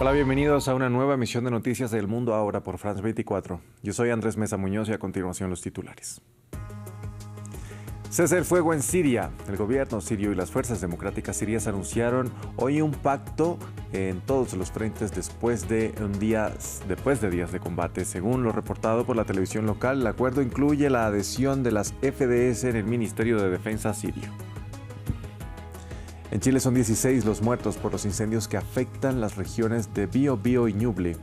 Hola, bienvenidos a una nueva emisión de Noticias del Mundo ahora por France 24. Yo soy Andrés Mesa Muñoz y a continuación los titulares. Cese el fuego en Siria. El gobierno sirio y las fuerzas democráticas sirias anunciaron hoy un pacto en todos los frentes después de días de combate. Según lo reportado por la televisión local, el acuerdo incluye la adhesión de las FDS en el Ministerio de Defensa sirio. En Chile son 16 los muertos por los incendios que afectan las regiones de Biobío y Ñuble.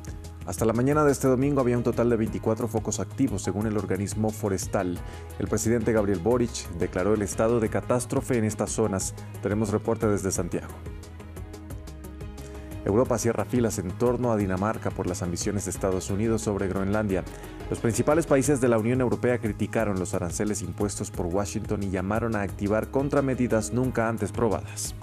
Hasta la mañana de este domingo había un total de 24 focos activos, según el organismo forestal. El presidente Gabriel Boric declaró el estado de catástrofe en estas zonas. Tenemos reporte desde Santiago. Europa cierra filas en torno a Dinamarca por las ambiciones de Estados Unidos sobre Groenlandia. Los principales países de la Unión Europea criticaron los aranceles impuestos por Washington y llamaron a activar contramedidas nunca antes probadas.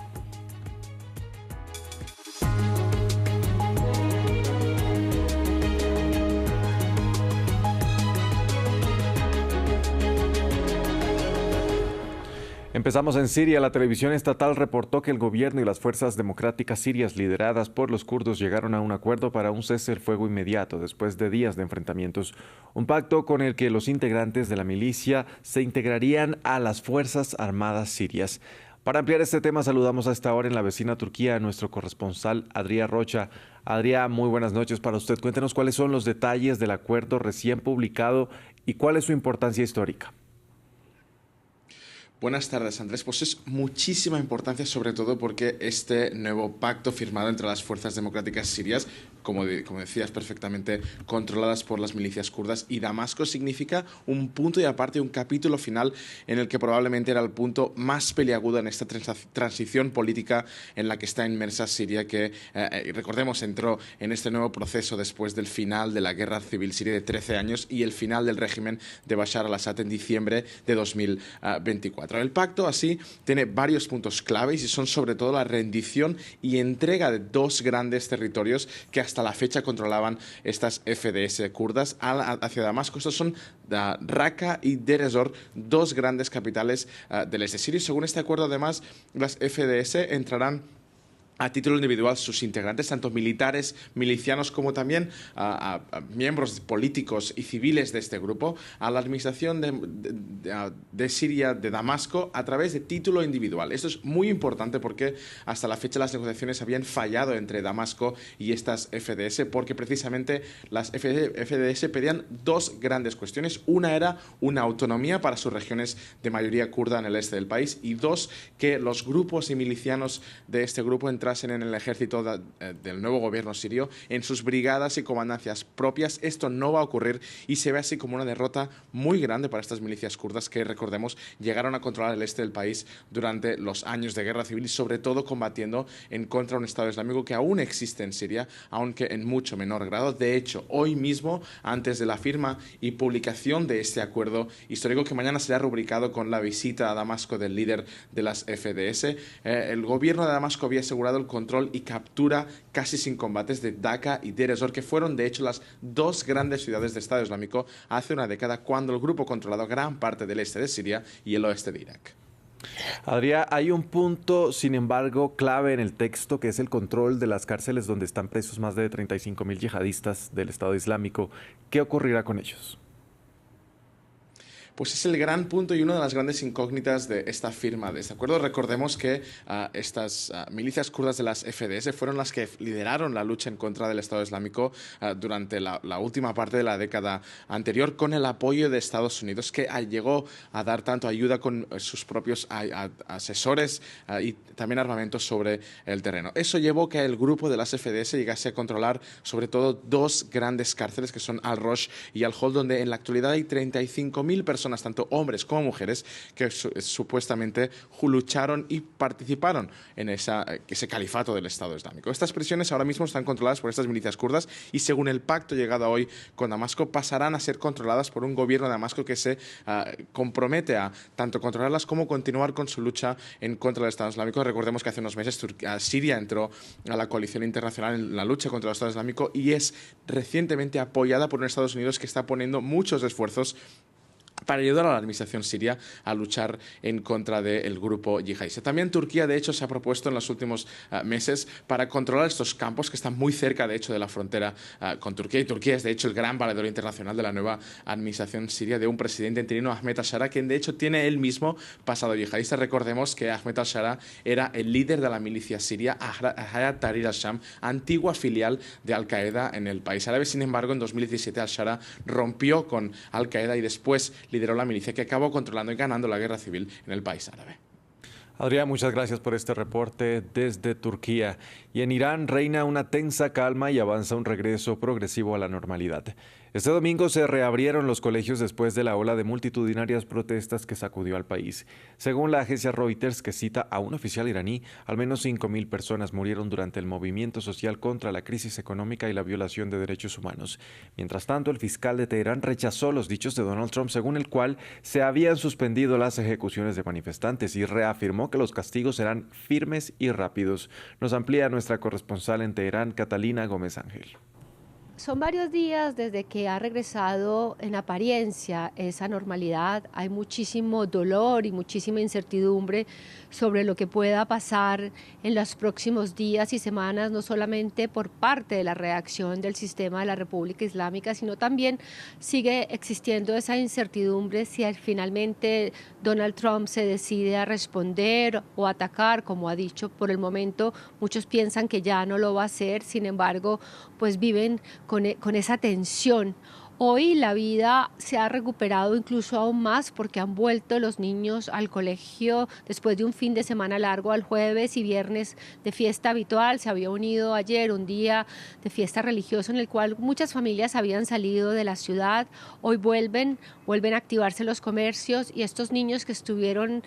Empezamos en Siria. La televisión estatal reportó que el gobierno y las fuerzas democráticas sirias lideradas por los kurdos llegaron a un acuerdo para un cese el fuego inmediato después de días de enfrentamientos. Un pacto con el que los integrantes de la milicia se integrarían a las fuerzas armadas sirias. Para ampliar este tema saludamos a esta hora en la vecina Turquía a nuestro corresponsal Adrián Rocha. Adrián, muy buenas noches para usted. Cuéntenos cuáles son los detalles del acuerdo recién publicado y cuál es su importancia histórica. Buenas tardes, Andrés. Pues es muchísima importancia, sobre todo porque este nuevo pacto firmado entre las fuerzas democráticas sirias, como decías perfectamente, controladas por las milicias kurdas, y Damasco, significa un punto y aparte, un capítulo final en el que probablemente era el punto más peliagudo en esta transición política en la que está inmersa Siria, que, recordemos, entró en este nuevo proceso después del final de la guerra civil siria de 13 años y el final del régimen de Bashar al-Assad en diciembre de 2024. El pacto, así, tiene varios puntos claves y son sobre todo la rendición y entrega de dos grandes territorios que hasta la fecha controlaban estas FDS kurdas hacia Damasco. Estos son Raqqa y Deir ez-Zor, dos grandes capitales del este sirio. Según este acuerdo, además, las FDS entrarán a título individual sus integrantes, tanto militares, milicianos, como también a miembros políticos y civiles de este grupo, a la administración de Siria, de Damasco, a través de título individual. Esto es muy importante porque hasta la fecha las negociaciones habían fallado entre Damasco y estas FDS, porque precisamente las FDS pedían dos grandes cuestiones. Una era una autonomía para sus regiones de mayoría kurda en el este del país, y dos, que los grupos y milicianos de este grupo entrasen en el ejército del nuevo gobierno sirio en sus brigadas y comandancias propias. Esto no va a ocurrir y se ve así como una derrota muy grande para estas milicias kurdas que, recordemos, llegaron a controlar el este del país durante los años de guerra civil y sobre todo combatiendo en contra de un Estado Islámico que aún existe en Siria, aunque en mucho menor grado. De hecho, hoy mismo, antes de la firma y publicación de este acuerdo histórico, que mañana será rubricado con la visita a Damasco del líder de las FDS, el gobierno de Damasco había asegurado el control y captura casi sin combates de Daca y Deir ez-Zor, que fueron de hecho las dos grandes ciudades del Estado Islámico hace una década, cuando el grupo controlado gran parte del este de Siria y el oeste de Irak. Adrián, hay un punto, sin embargo, clave en el texto, que es el control de las cárceles donde están presos más de 35.000 yihadistas del Estado Islámico. ¿Qué ocurrirá con ellos? Pues es el gran punto y una de las grandes incógnitas de esta firma, de este acuerdo. Recordemos que estas milicias kurdas de las FDS fueron las que lideraron la lucha en contra del Estado Islámico durante la última parte de la década anterior, con el apoyo de Estados Unidos, que llegó a dar tanto ayuda con sus propios asesores y también armamentos sobre el terreno. Eso llevó que el grupo de las FDS llegase a controlar sobre todo dos grandes cárceles, que son Al-Rosh y Al-Hol, donde en la actualidad hay 35.000 personas, tanto hombres como mujeres, que supuestamente lucharon y participaron en ese califato del Estado Islámico. Estas prisiones ahora mismo están controladas por estas milicias kurdas y, según el pacto llegado hoy con Damasco, pasarán a ser controladas por un gobierno de Damasco que se compromete a tanto controlarlas como continuar con su lucha en contra del Estado Islámico. Recordemos que hace unos meses Siria entró a la coalición internacional en la lucha contra el Estado Islámico y es recientemente apoyada por un Estados Unidos que está poniendo muchos esfuerzos para ayudar a la administración siria a luchar en contra del grupo yihadista. También Turquía, de hecho, se ha propuesto en los últimos meses para controlar estos campos que están muy cerca, de hecho, de la frontera con Turquía. Y Turquía es, de hecho, el gran valedor internacional de la nueva administración siria de un presidente interino, Ahmed al-Shara, quien, de hecho, tiene él mismo pasado yihadista. Recordemos que Ahmed al-Shara era el líder de la milicia siria Hayat Tahrir al-Sham, antigua filial de Al-Qaeda en el país árabe. Sin embargo, en 2017 al-Shara rompió con Al-Qaeda y después lideró la milicia que acabó controlando y ganando la guerra civil en el país árabe. Adrián, muchas gracias por este reporte desde Turquía. Y en Irán reina una tensa calma y avanza un regreso progresivo a la normalidad. Este domingo se reabrieron los colegios después de la ola de multitudinarias protestas que sacudió al país. Según la agencia Reuters, que cita a un oficial iraní, al menos 5.000 personas murieron durante el movimiento social contra la crisis económica y la violación de derechos humanos. Mientras tanto, el fiscal de Teherán rechazó los dichos de Donald Trump, según el cual se habían suspendido las ejecuciones de manifestantes, y reafirmó que los castigos serán firmes y rápidos. Nos amplía nuestra corresponsal en Teherán, Catalina Gómez Ángel. Son varios días desde que ha regresado en apariencia esa normalidad. Hay muchísimo dolor y muchísima incertidumbre sobre lo que pueda pasar en los próximos días y semanas, no solamente por parte de la reacción del sistema de la República Islámica, sino también sigue existiendo esa incertidumbre si finalmente Donald Trump se decide a responder o atacar, como ha dicho. Por el momento muchos piensan que ya no lo va a hacer, sin embargo, pues viven con esa tensión. Hoy la vida se ha recuperado incluso aún más porque han vuelto los niños al colegio después de un fin de semana largo, al jueves y viernes de fiesta habitual. Se había unido ayer un día de fiesta religiosa en el cual muchas familias habían salido de la ciudad. Hoy vuelven a activarse los comercios y estos niños que estuvieron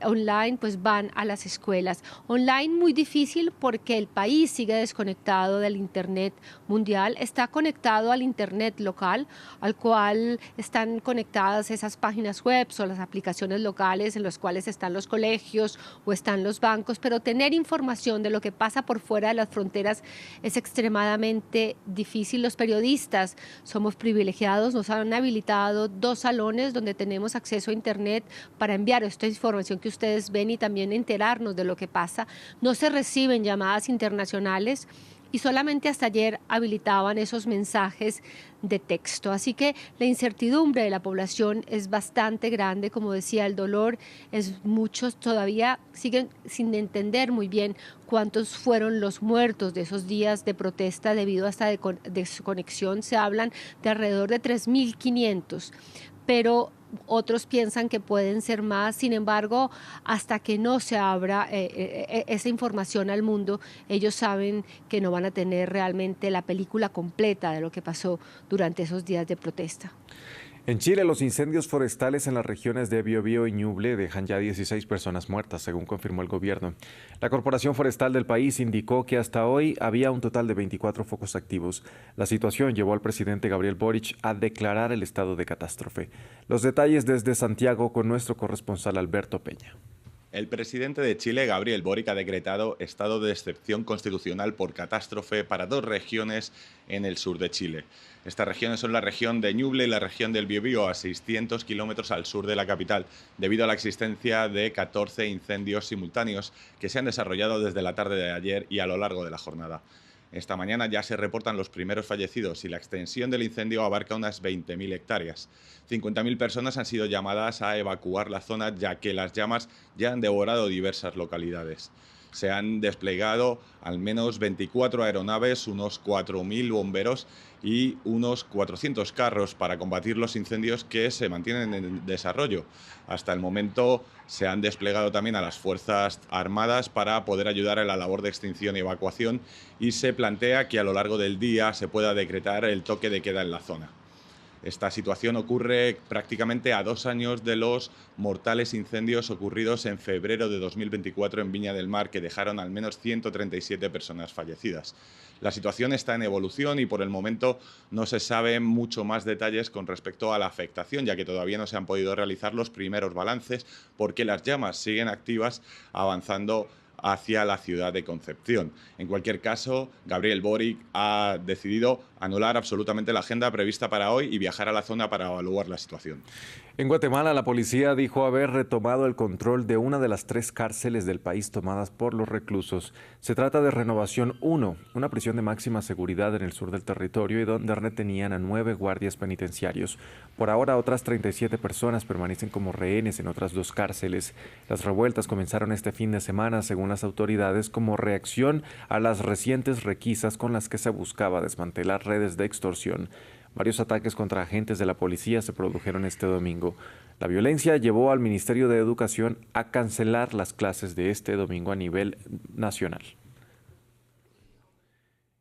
online pues van a las escuelas. Online muy difícil porque el país sigue desconectado del internet mundial, está conectado al internet local, al cual están conectadas esas páginas web o las aplicaciones locales en las cuales están los colegios o están los bancos, pero tener información de lo que pasa por fuera de las fronteras es extremadamente difícil. Los periodistas somos privilegiados, nos han habilitado 2 salones donde tenemos acceso a internet para enviar esta información que ustedes ven y también enterarnos de lo que pasa. No se reciben llamadas internacionales y solamente hasta ayer habilitaban esos mensajes de texto. Así que la incertidumbre de la población es bastante grande. Como decía, el dolor es mucho. Todavía siguen sin entender muy bien cuántos fueron los muertos de esos días de protesta debido a esta desconexión. Se hablan de alrededor de 3.500, pero otros piensan que pueden ser más. Sin embargo, hasta que no se abra esa información al mundo, ellos saben que no van a tener realmente la película completa de lo que pasó durante esos días de protesta. En Chile, los incendios forestales en las regiones de Biobío y Ñuble dejan ya 16 personas muertas, según confirmó el gobierno. La Corporación Forestal del país indicó que hasta hoy había un total de 24 focos activos. La situación llevó al presidente Gabriel Boric a declarar el estado de catástrofe. Los detalles desde Santiago con nuestro corresponsal Alberto Peña. El presidente de Chile, Gabriel Boric, ha decretado estado de excepción constitucional por catástrofe para 2 regiones en el sur de Chile. Estas regiones son la región de Ñuble y la región del Biobío, a 600 kilómetros al sur de la capital, debido a la existencia de 14 incendios simultáneos que se han desarrollado desde la tarde de ayer y a lo largo de la jornada. Esta mañana ya se reportan los primeros fallecidos y la extensión del incendio abarca unas 20.000 hectáreas. 50.000 personas han sido llamadas a evacuar la zona, ya que las llamas ya han devorado diversas localidades. Se han desplegado al menos 24 aeronaves, unos 4.000 bomberos y unos 400 carros para combatir los incendios que se mantienen en desarrollo. Hasta el momento se han desplegado también a las Fuerzas Armadas para poder ayudar en la labor de extinción y evacuación, y se plantea que a lo largo del día se pueda decretar el toque de queda en la zona. Esta situación ocurre prácticamente a 2 años de los mortales incendios ocurridos en febrero de 2024 en Viña del Mar, que dejaron al menos 137 personas fallecidas. La situación está en evolución y por el momento no se sabe mucho más detalles con respecto a la afectación, ya que todavía no se han podido realizar los primeros balances porque las llamas siguen activas, avanzando hacia la ciudad de Concepción. En cualquier caso, Gabriel Boric ha decidido anular absolutamente la agenda prevista para hoy y viajar a la zona para evaluar la situación. En Guatemala, la policía dijo haber retomado el control de una de las 3 cárceles del país tomadas por los reclusos. Se trata de Renovación 1, una prisión de máxima seguridad en el sur del territorio y donde retenían a 9 guardias penitenciarios. Por ahora, otras 37 personas permanecen como rehenes en otras 2 cárceles. Las revueltas comenzaron este fin de semana, según las autoridades, como reacción a las recientes requisas con las que se buscaba desmantelar redes de extorsión. Varios ataques contra agentes de la policía se produjeron este domingo. La violencia llevó al Ministerio de Educación a cancelar las clases de este domingo a nivel nacional.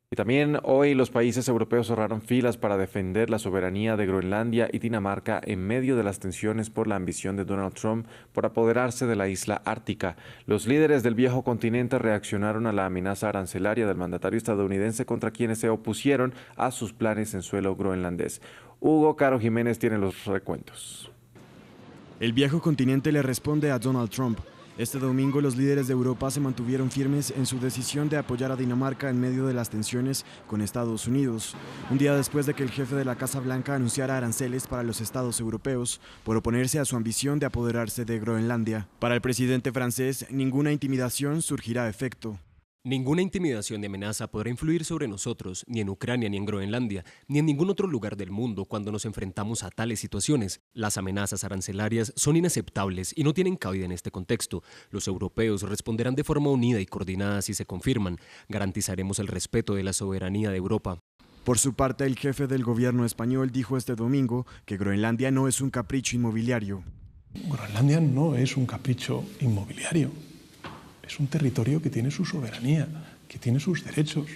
Y también hoy los países europeos cerraron filas para defender la soberanía de Groenlandia y Dinamarca en medio de las tensiones por la ambición de Donald Trump por apoderarse de la isla ártica. Los líderes del viejo continente reaccionaron a la amenaza arancelaria del mandatario estadounidense contra quienes se opusieron a sus planes en suelo groenlandés. Hugo Caro Jiménez tiene los recuentos. El viejo continente le responde a Donald Trump. Este domingo los líderes de Europa se mantuvieron firmes en su decisión de apoyar a Dinamarca en medio de las tensiones con Estados Unidos, un día después de que el jefe de la Casa Blanca anunciara aranceles para los estados europeos por oponerse a su ambición de apoderarse de Groenlandia. Para el presidente francés, ninguna intimidación surgirá a efecto. Ninguna intimidación ni amenaza podrá influir sobre nosotros, ni en Ucrania, ni en Groenlandia, ni en ningún otro lugar del mundo cuando nos enfrentamos a tales situaciones. Las amenazas arancelarias son inaceptables y no tienen cabida en este contexto. Los europeos responderán de forma unida y coordinada si se confirman. Garantizaremos el respeto de la soberanía de Europa. Por su parte, el jefe del gobierno español dijo este domingo que Groenlandia no es un capricho inmobiliario. Groenlandia no es un capricho inmobiliario. Es un territorio que tiene su soberanía, que tiene sus derechos.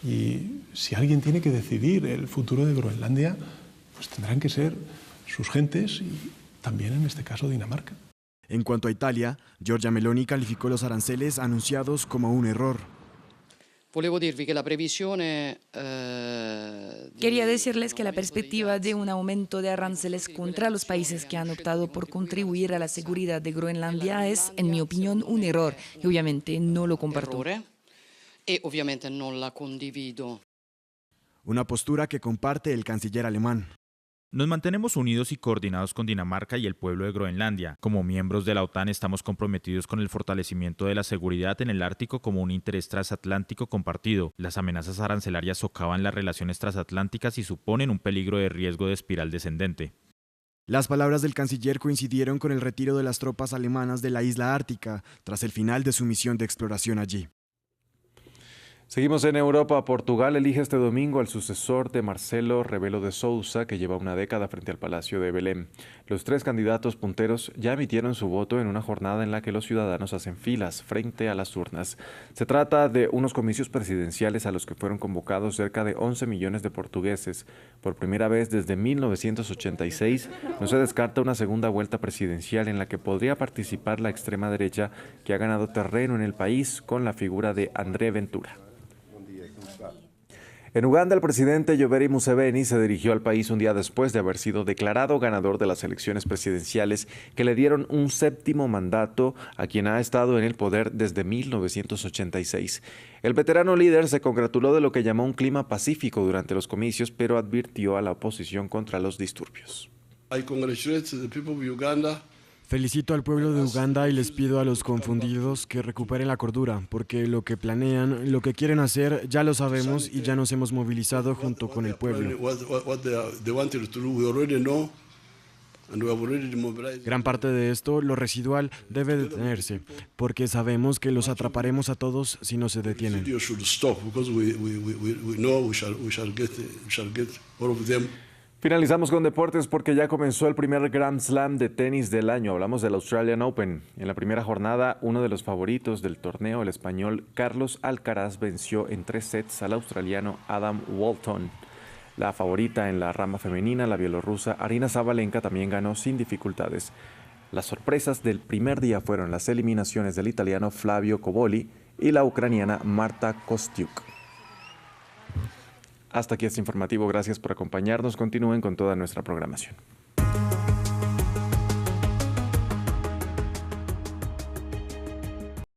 Y si alguien tiene que decidir el futuro de Groenlandia, pues tendrán que ser sus gentes y también en este caso Dinamarca. En cuanto a Italia, Giorgia Meloni calificó los aranceles anunciados como un error. Quería decirles que la perspectiva de un aumento de aranceles contra los países que han optado por contribuir a la seguridad de Groenlandia es, en mi opinión, un error y obviamente no lo comparto. Una postura que comparte el canciller alemán. Nos mantenemos unidos y coordinados con Dinamarca y el pueblo de Groenlandia. Como miembros de la OTAN estamos comprometidos con el fortalecimiento de la seguridad en el Ártico como un interés transatlántico compartido. Las amenazas arancelarias socavan las relaciones transatlánticas y suponen un peligro de riesgo de espiral descendente. Las palabras del canciller coincidieron con el retiro de las tropas alemanas de la isla ártica tras el final de su misión de exploración allí. Seguimos en Europa. Portugal elige este domingo al sucesor de Marcelo Rebelo de Sousa, que lleva una década frente al Palacio de Belém. Los 3 candidatos punteros ya emitieron su voto en una jornada en la que los ciudadanos hacen filas frente a las urnas. Se trata de unos comicios presidenciales a los que fueron convocados cerca de 11 millones de portugueses. Por primera vez desde 1986, no se descarta una segunda vuelta presidencial en la que podría participar la extrema derecha, que ha ganado terreno en el país con la figura de André Ventura. En Uganda, el presidente Yoweri Museveni se dirigió al país un día después de haber sido declarado ganador de las elecciones presidenciales que le dieron un 7º mandato a quien ha estado en el poder desde 1986. El veterano líder se congratuló de lo que llamó un clima pacífico durante los comicios, pero advirtió a la oposición contra los disturbios. Felicito al pueblo de Uganda y les pido a los confundidos que recuperen la cordura, porque lo que planean, lo que quieren hacer, ya lo sabemos y ya nos hemos movilizado junto con el pueblo. Gran parte de esto, lo residual, debe detenerse, porque sabemos que los atraparemos a todos si no se detienen. Finalizamos con deportes porque ya comenzó el primer Grand Slam de tenis del año. Hablamos del Australian Open. En la primera jornada, uno de los favoritos del torneo, el español Carlos Alcaraz, venció en 3 sets al australiano Adam Walton. La favorita en la rama femenina, la bielorrusa Aryna Sabalenka, también ganó sin dificultades. Las sorpresas del primer día fueron las eliminaciones del italiano Flavio Cobolli y la ucraniana Marta Kostyuk. Hasta aquí este informativo. Gracias por acompañarnos. Continúen con toda nuestra programación.